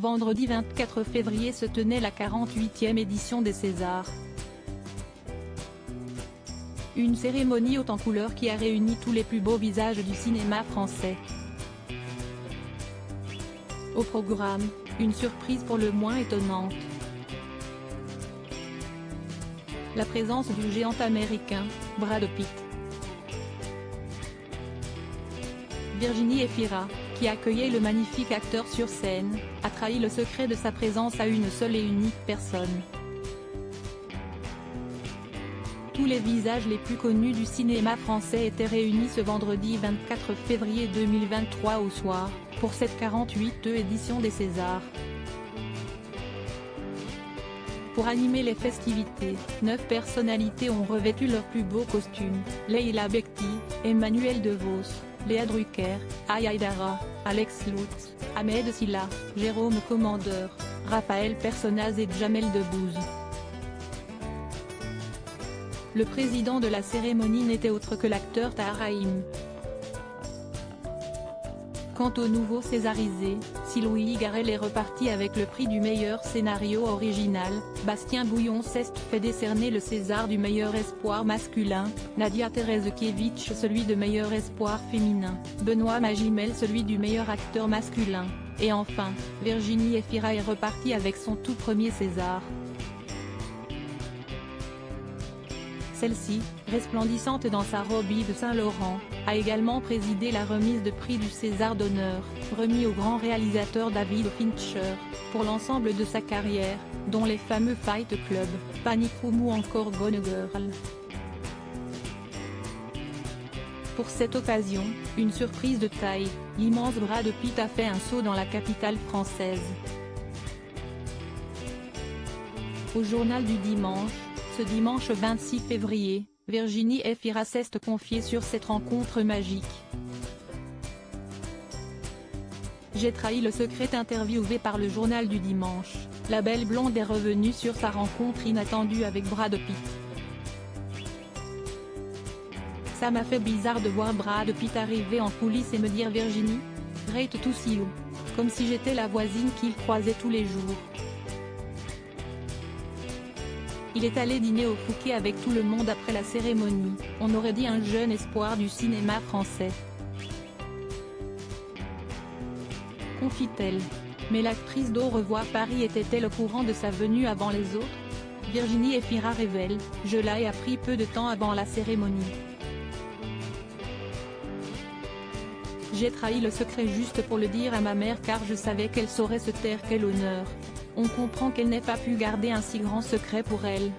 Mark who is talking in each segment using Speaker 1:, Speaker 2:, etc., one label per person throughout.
Speaker 1: vendredi 24 février se tenait la 48e édition des Césars. Une cérémonie haute en couleurs qui a réuni tous les plus beaux visages du cinéma français. Au programme, une surprise pour le moins étonnante. La présence du géant américain, Brad Pitt. Virginie Efira, qui accueillait le magnifique acteur sur scène, a trahi le secret de sa présence à une seule et unique personne. Tous les visages les plus connus du cinéma français étaient réunis ce vendredi 24 février 2023 au soir, pour cette 48e édition des Césars. Pour animer les festivités, 9 personnalités ont revêtu leurs plus beaux costumes: Leila Bekti, Emmanuel DeVos, Léa Drucker, Aya Aidara, Alex Lutz, Ahmed Silla, Jérôme Commandeur, Raphaël Personnaz et Jamel Debbouze. Le président de la cérémonie n'était autre que l'acteur Tahar Rahim. Quant au nouveau césarisé, si Louis Garrel est reparti avec le prix du meilleur scénario original, Bastien Bouillon s'est fait décerner le César du meilleur espoir masculin, Nadia Terezkiewicz celui de meilleur espoir féminin, Benoît Magimel celui du meilleur acteur masculin, et enfin, Virginie Efira est repartie avec son tout premier César. Celle-ci, resplendissante dans sa robe Yves Saint Laurent, a également présidé la remise de prix du César d'honneur, remis au grand réalisateur David Fincher, pour l'ensemble de sa carrière, dont les fameux Fight Club, Panic Room ou encore Gone Girl. Pour cette occasion, une surprise de taille, l'immense Brad Pitt a fait un saut dans la capitale française. Au journal du dimanche, ce dimanche 26 février, Virginie Efira s'est confiée sur cette rencontre magique. J'ai trahi le secret. Interviewée par le journal du dimanche, la belle blonde est revenue sur sa rencontre inattendue avec Brad Pitt. Ça m'a fait bizarre de voir Brad Pitt arriver en coulisses et me dire Virginie, great to see you, comme si j'étais la voisine qu'il croisait tous les jours. Il est allé dîner au Fouquet avec tout le monde après la cérémonie, on aurait dit un jeune espoir du cinéma français. Confie-t-elle. Mais l'actrice d'Au revoir Paris était-elle au courant de sa venue avant les autres? Virginie Efira révèle, je l'ai appris peu de temps avant la cérémonie. J'ai trahi le secret juste pour le dire à ma mère car je savais qu'elle saurait se taire. Quel honneur. On comprend qu'elle n'ait pas pu garder un si grand secret pour elle.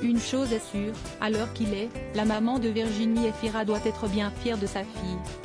Speaker 1: Une chose est sûre, à l'heure qu'il est, la maman de Virginie Efira doit être bien fière de sa fille.